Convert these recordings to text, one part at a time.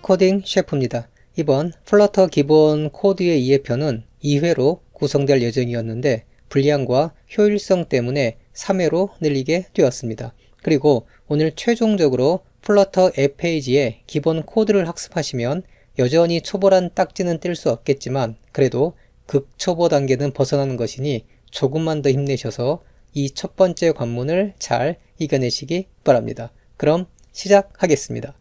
코딩 셰프입니다. 이번 플러터 기본 코드의 이해편은 2회로 구성될 예정이었는데 분량과 효율성 때문에 3회로 늘리게 되었습니다. 그리고 오늘 최종적으로 플러터 앱 페이지의 기본 코드를 학습하시면 여전히 초보란 딱지는 뗄 수 없겠지만 그래도 극초보 단계는 벗어나는 것이니 조금만 더 힘내셔서 이 첫 번째 관문을 잘 이겨내시기 바랍니다. 그럼 시작하겠습니다.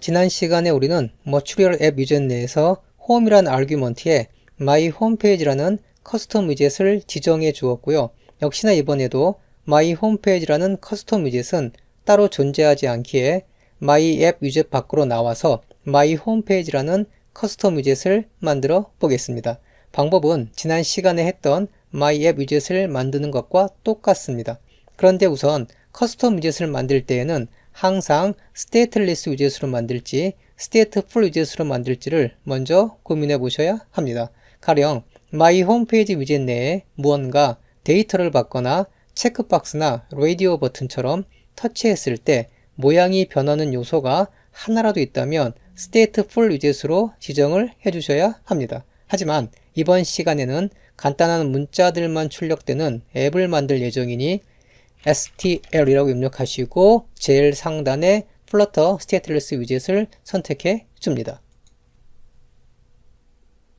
지난 시간에 우리는 머추리얼 앱 위젯 내에서 홈이란 아규먼트에 my homepage라는 커스텀 위젯을 지정해 주었고요. 역시나 이번에도 my homepage라는 커스텀 위젯은 따로 존재하지 않기에 my 앱 위젯 밖으로 나와서 my homepage라는 커스텀 위젯을 만들어 보겠습니다. 방법은 지난 시간에 했던 my 앱 위젯을 만드는 것과 똑같습니다. 그런데 우선 커스텀 위젯을 만들 때에는 항상 스테이트리스 위젯으로 만들지 스테이트풀 위젯으로 만들지를 먼저 고민해 보셔야 합니다. 가령 my 홈페이지 위젯 내에 무언가 데이터를 받거나 체크박스나 라디오 버튼처럼 터치했을 때 모양이 변하는 요소가 하나라도 있다면 스테이트풀 위젯으로 지정을 해 주셔야 합니다. 하지만 이번 시간에는 간단한 문자들만 출력되는 앱을 만들 예정이니 STL이라고 입력하시고 제일 상단에 플러터 스테이트리스 위젯을 선택해 줍니다.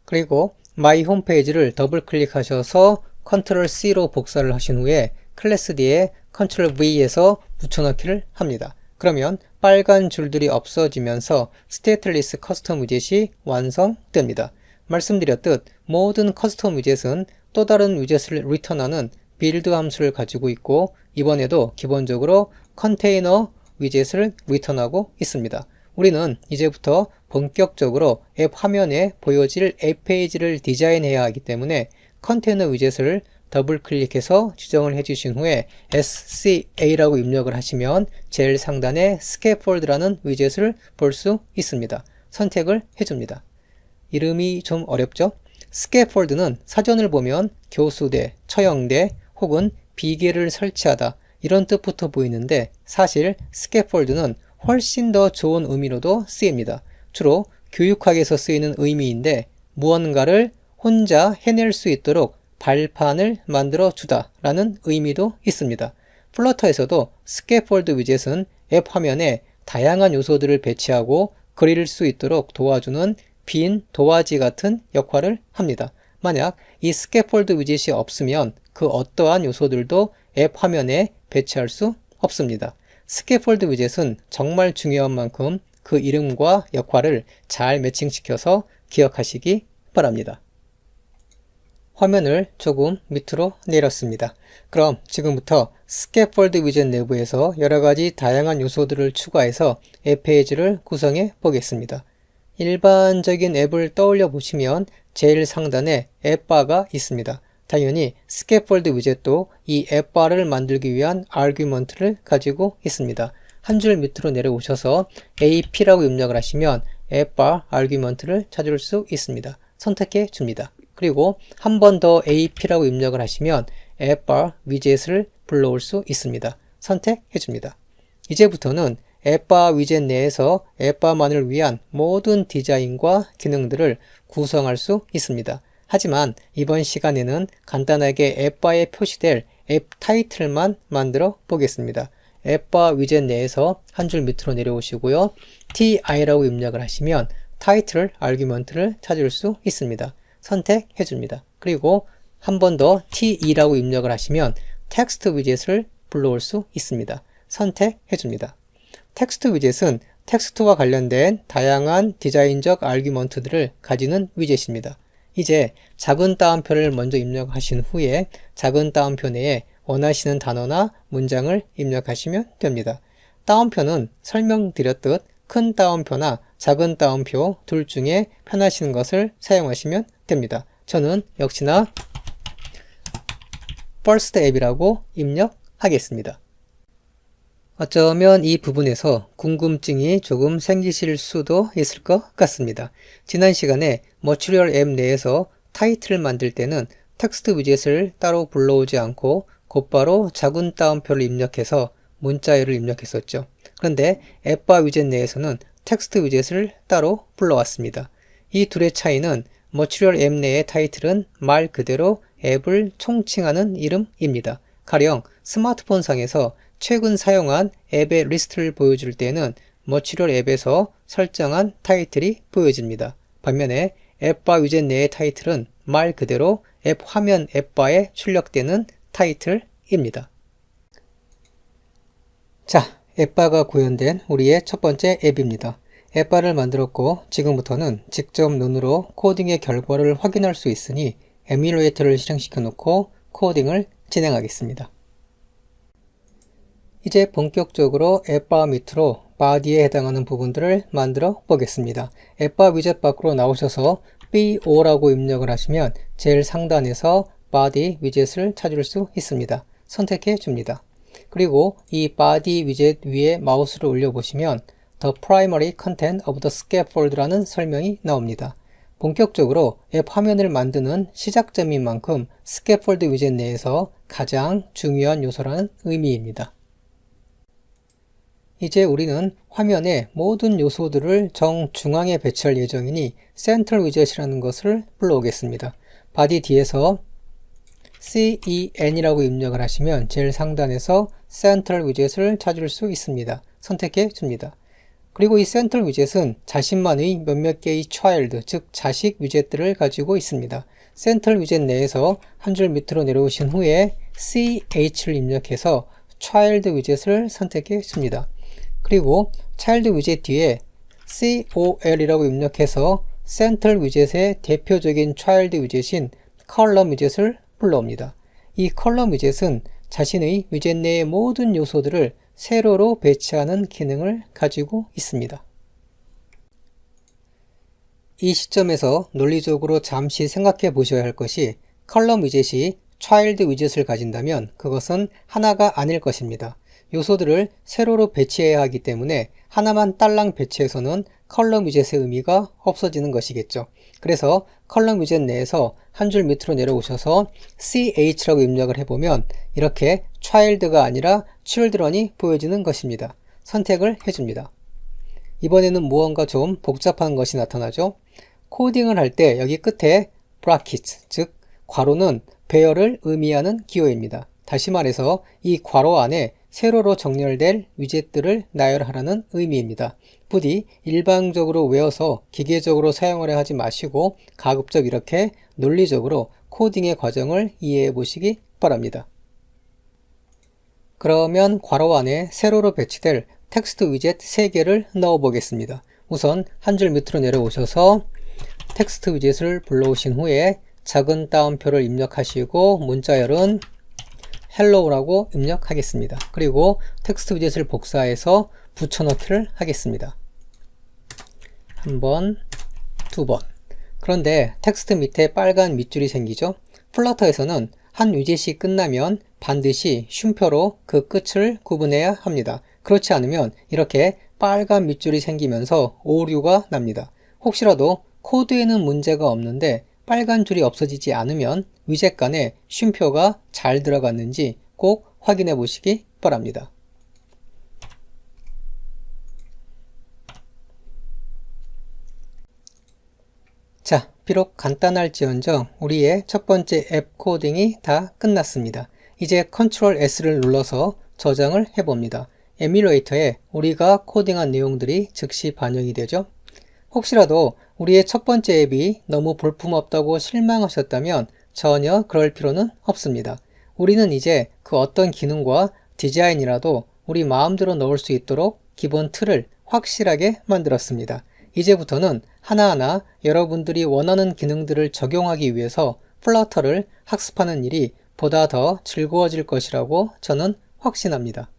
그리고 My 홈페이지를 더블 클릭하셔서 컨트롤 C로 복사를 하신 후에 클래스 뒤에 컨트롤 V에서 붙여넣기를 합니다. 그러면 빨간 줄들이 없어지면서 스테이트리스 커스텀 위젯이 완성됩니다. 말씀드렸듯 모든 커스텀 위젯은 또 다른 위젯을 리턴하는 빌드 함수를 가지고 있고 이번에도 기본적으로 컨테이너 위젯을 리턴하고 있습니다. 우리는 이제부터 본격적으로 앱 화면에 보여질 앱 페이지를 디자인해야 하기 때문에 컨테이너 위젯을 더블 클릭해서 지정을 해주신 후에 SCA라고 입력을 하시면 제일 상단에 스캐폴드라는 위젯을 볼 수 있습니다. 선택을 해줍니다. 이름이 좀 어렵죠? 스캐폴드는 사전을 보면 교수대, 처형대 혹은 비계를 설치하다 이런 뜻부터 보이는데 사실 스캐폴드는 훨씬 더 좋은 의미로도 쓰입니다. 주로 교육학에서 쓰이는 의미인데 무언가를 혼자 해낼 수 있도록 발판을 만들어 주다 라는 의미도 있습니다. 플러터에서도 스캐폴드 위젯은 앱 화면에 다양한 요소들을 배치하고 그릴 수 있도록 도와주는 빈 도화지 같은 역할을 합니다. 만약 이 스캐폴드 위젯이 없으면 그 어떠한 요소들도 앱 화면에 배치할 수 없습니다. 스캐폴드 위젯은 정말 중요한 만큼 그 이름과 역할을 잘 매칭시켜서 기억하시기 바랍니다. 화면을 조금 밑으로 내렸습니다. 그럼 지금부터 스캐폴드 위젯 내부에서 여러가지 다양한 요소들을 추가해서 앱 페이지를 구성해 보겠습니다. 일반적인 앱을 떠올려 보시면 제일 상단에 앱바가 있습니다. 당연히 스캐폴드 위젯도 이 앱바를 만들기 위한 아규먼트를 가지고 있습니다. 한 줄 밑으로 내려오셔서 AP라고 입력을 하시면 앱바 아규먼트를 찾을 수 있습니다. 선택해 줍니다. 그리고 한 번 더 AP라고 입력을 하시면 앱바 위젯을 불러올 수 있습니다. 선택해 줍니다. 이제부터는 앱바 위젯 내에서 앱바만을 위한 모든 디자인과 기능들을 구성할 수 있습니다. 하지만 이번 시간에는 간단하게 앱바에 표시될 앱 타이틀만 만들어 보겠습니다. 앱바 위젯 내에서 한 줄 밑으로 내려오시고요. TI라고 입력을 하시면 타이틀 아규먼트를 찾을 수 있습니다. 선택해 줍니다. 그리고 한 번 더 TE라고 입력을 하시면 텍스트 위젯을 불러올 수 있습니다. 선택해 줍니다. 텍스트 위젯은 텍스트와 관련된 다양한 디자인적 아규먼트들을 가지는 위젯입니다. 이제 작은 따옴표를 먼저 입력하신 후에 작은 따옴표 내에 원하시는 단어나 문장을 입력하시면 됩니다. 따옴표는 설명드렸듯 큰 따옴표나 작은 따옴표 둘 중에 편하신 것을 사용하시면 됩니다. 저는 역시나 first 앱이라고 입력하겠습니다. 어쩌면 이 부분에서 궁금증이 조금 생기실 수도 있을 것 같습니다. 지난 시간에 머추리얼 앱 내에서 타이틀을 만들 때는 텍스트 위젯을 따로 불러오지 않고 곧바로 작은 따옴표를 입력해서 문자열을 입력했었죠. 그런데 앱바 위젯 내에서는 텍스트 위젯을 따로 불러왔습니다. 이 둘의 차이는 머추리얼 앱 내의 타이틀은 말 그대로 앱을 총칭하는 이름입니다. 가령 스마트폰 상에서 최근 사용한 앱의 리스트를 보여줄 때는 머추리얼 앱에서 설정한 타이틀이 보여집니다. 반면에 앱바 위젯 내의 타이틀은 말 그대로 앱 화면 앱바에 출력되는 타이틀입니다. 자, 앱바가 구현된 우리의 첫 번째 앱입니다. 앱바를 만들었고 지금부터는 직접 눈으로 코딩의 결과를 확인할 수 있으니 에뮬레이터를 실행시켜 놓고 코딩을 진행하겠습니다. 이제 본격적으로 앱바 밑으로 바디에 해당하는 부분들을 만들어 보겠습니다. 앱바 위젯 밖으로 나오셔서 BO라고 입력을 하시면 제일 상단에서 바디 위젯을 찾을 수 있습니다. 선택해 줍니다. 그리고 이 바디 위젯 위에 마우스를 올려보시면 The primary content of the scaffold라는 설명이 나옵니다. 본격적으로 앱 화면을 만드는 시작점인 만큼 스캐폴드 위젯 내에서 가장 중요한 요소라는 의미입니다. 이제 우리는 화면의 모든 요소들을 정중앙에 배치할 예정이니 센트럴 위젯이라는 것을 불러오겠습니다. 바디 뒤에서 CEN이라고 입력을 하시면 제일 상단에서 센트럴 위젯을 찾을 수 있습니다. 선택해 줍니다. 그리고 이 센트럴 위젯은 자신만의 몇몇 개의 child, 즉 자식 위젯들을 가지고 있습니다. 센트럴 위젯 내에서 한 줄 밑으로 내려오신 후에 CH를 입력해서 child 위젯을 선택해 줍니다. 그리고 child 위젯 뒤에 COL이라고 입력해서 센트럴 위젯의 대표적인 child 위젯인 컬럼 위젯을 불러옵니다. 이 컬럼 위젯은 자신의 위젯 내의 모든 요소들을 세로로 배치하는 기능을 가지고 있습니다. 이 시점에서 논리적으로 잠시 생각해 보셔야 할 것이 컬럼 위젯이 child 위젯을 가진다면 그것은 하나가 아닐 것입니다. 요소들을 세로로 배치해야 하기 때문에 하나만 딸랑 배치해서는 컬럼 위젯의 의미가 없어지는 것이겠죠. 그래서 컬럼 위젯 내에서 한 줄 밑으로 내려오셔서 CH라고 입력을 해보면 이렇게 child가 아니라 children이 보여지는 것입니다. 선택을 해줍니다. 이번에는 무언가 좀 복잡한 것이 나타나죠. 코딩을 할 때 여기 끝에 brackets, 즉 괄호는 배열을 의미하는 기호입니다. 다시 말해서 이 괄호 안에 세로로 정렬될 위젯들을 나열하라는 의미입니다. 부디 일방적으로 외워서 기계적으로 사용하려 하지 마시고 가급적 이렇게 논리적으로 코딩의 과정을 이해해 보시기 바랍니다. 그러면 괄호 안에 세로로 배치될 텍스트 위젯 3개를 넣어 보겠습니다. 우선 한 줄 밑으로 내려오셔서 텍스트 위젯을 불러오신 후에 작은 따옴표를 입력하시고 문자열은 헬로우라고 입력하겠습니다. 그리고 텍스트 위젯을 복사해서 붙여넣기를 하겠습니다. 한 번, 두 번. 그런데 텍스트 밑에 빨간 밑줄이 생기죠? 플러터에서는 한 위젯이 끝나면 반드시 쉼표로 그 끝을 구분해야 합니다. 그렇지 않으면 이렇게 빨간 밑줄이 생기면서 오류가 납니다. 혹시라도 코드에는 문제가 없는데 빨간 줄이 없어지지 않으면 위젯 간에 쉼표가 잘 들어갔는지 꼭 확인해 보시기 바랍니다. 자, 비록 간단할지언정 우리의 첫 번째 앱 코딩이 다 끝났습니다. 이제 컨트롤 S를 눌러서 저장을 해봅니다. 에뮬레이터에 우리가 코딩한 내용들이 즉시 반영이 되죠. 혹시라도 우리의 첫 번째 앱이 너무 볼품없다고 실망하셨다면 전혀 그럴 필요는 없습니다. 우리는 이제 그 어떤 기능과 디자인이라도 우리 마음대로 넣을 수 있도록 기본 틀을 확실하게 만들었습니다. 이제부터는 하나하나 여러분들이 원하는 기능들을 적용하기 위해서 플러터를 학습하는 일이 보다 더 즐거워질 것이라고 저는 확신합니다.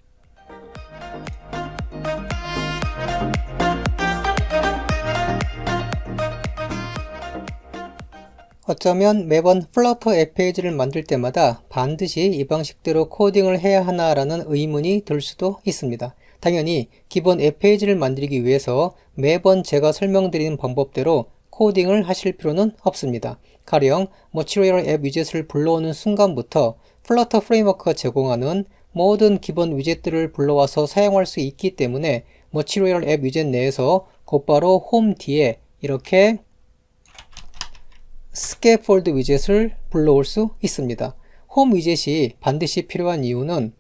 어쩌면 매번 플러터 앱 페이지를 만들 때마다 반드시 이 방식대로 코딩을 해야 하나라는 의문이 들 수도 있습니다. 당연히 기본 앱 페이지를 만들기 위해서 매번 제가 설명드리는 방법대로 코딩을 하실 필요는 없습니다. 가령 머추리얼 앱 위젯을 불러오는 순간부터 플러터 프레임워크가 제공하는 모든 기본 위젯들을 불러와서 사용할 수 있기 때문에 머티리얼 앱 위젯 내에서 곧바로 홈 뒤에 이렇게 스캐폴드 위젯을 불러올 수 있습니다. 홈 위젯이 반드시 필요한 이유는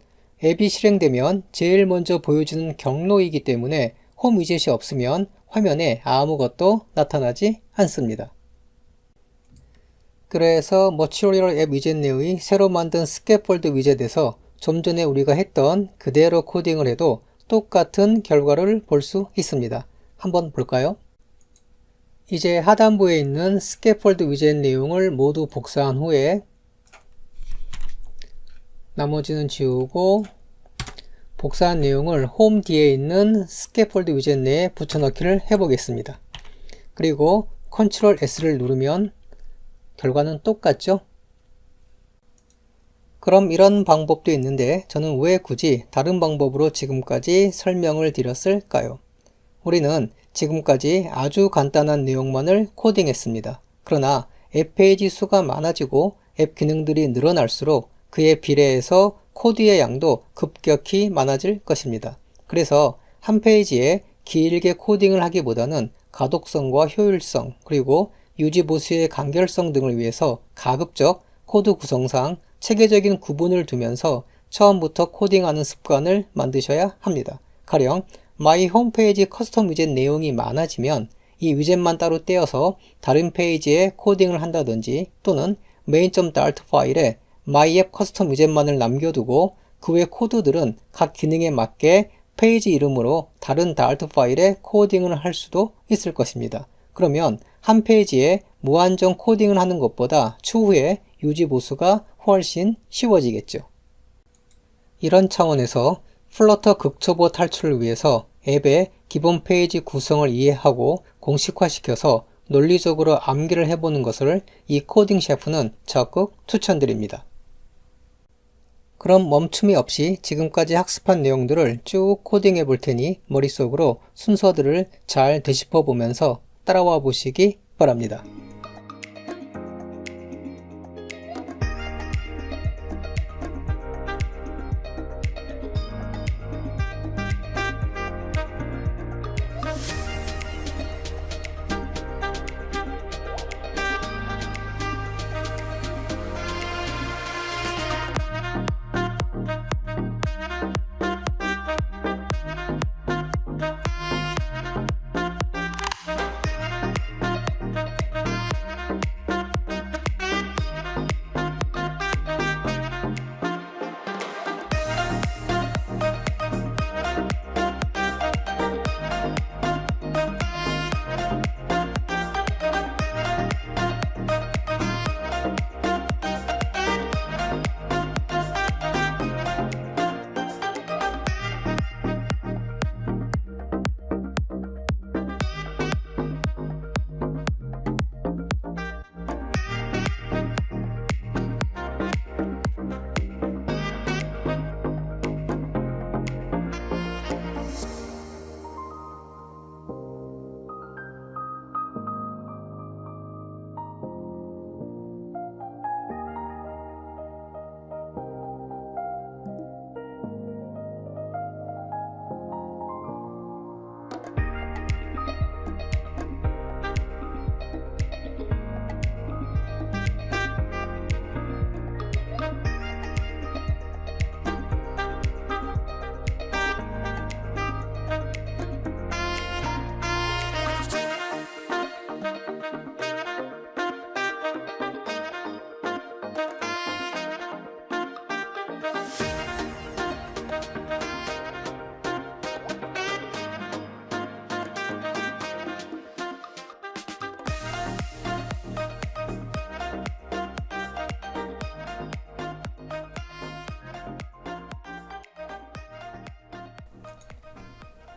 앱이 실행되면 제일 먼저 보여주는 경로이기 때문에 홈 위젯이 없으면 화면에 아무것도 나타나지 않습니다. 그래서 머티리얼 앱 위젯 내의 새로 만든 스캐폴드 위젯에서 좀 전에 우리가 했던 그대로 코딩을 해도 똑같은 결과를 볼 수 있습니다. 한번 볼까요? 이제 하단부에 있는 스캐폴드 위젯 내용을 모두 복사한 후에 나머지는 지우고 복사한 내용을 홈 뒤에 있는 스캐폴드 위젯 내에 붙여넣기를 해보겠습니다. 그리고 컨트롤 S를 누르면 결과는 똑같죠? 그럼 이런 방법도 있는데 저는 왜 굳이 다른 방법으로 지금까지 설명을 드렸을까요? 우리는 지금까지 아주 간단한 내용만을 코딩했습니다. 그러나 앱 페이지 수가 많아지고 앱 기능들이 늘어날수록 그에 비례해서 코드의 양도 급격히 많아질 것입니다. 그래서 한 페이지에 길게 코딩을 하기보다는 가독성과 효율성 그리고 유지 보수의 간결성 등을 위해서 가급적 코드 구성상 체계적인 구분을 두면서 처음부터 코딩하는 습관을 만드셔야 합니다. 가령 마이 홈페이지 커스텀 위젯 내용이 많아지면 이 위젯만 따로 떼어서 다른 페이지에 코딩을 한다든지 또는 main.dart 파일에 마이 앱 커스텀 위젯만을 남겨두고 그 외 코드들은 각 기능에 맞게 페이지 이름으로 다른 dart 파일에 코딩을 할 수도 있을 것입니다. 그러면 한 페이지에 무한정 코딩을 하는 것보다 추후에 유지 보수가 훨씬 쉬워지겠죠. 이런 차원에서 플러터 극초보 탈출을 위해서 앱의 기본 페이지 구성을 이해하고 공식화시켜서 논리적으로 암기를 해보는 것을 이 코딩 셰프는 적극 추천드립니다. 그럼 멈춤이 없이 지금까지 학습한 내용들을 쭉 코딩해 볼 테니 머릿속으로 순서들을 잘 되짚어 보면서 따라와 보시기 바랍니다.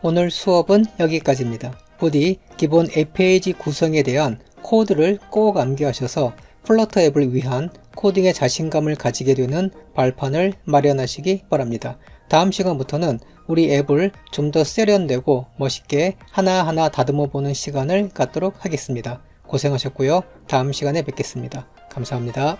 오늘 수업은 여기까지입니다. 부디 기본 앱페이지 구성에 대한 코드를 꼭 암기하셔서 플러터 앱을 위한 코딩의 자신감을 가지게 되는 발판을 마련하시기 바랍니다. 다음 시간부터는 우리 앱을 좀 더 세련되고 멋있게 하나하나 다듬어 보는 시간을 갖도록 하겠습니다. 고생하셨고요. 다음 시간에 뵙겠습니다. 감사합니다.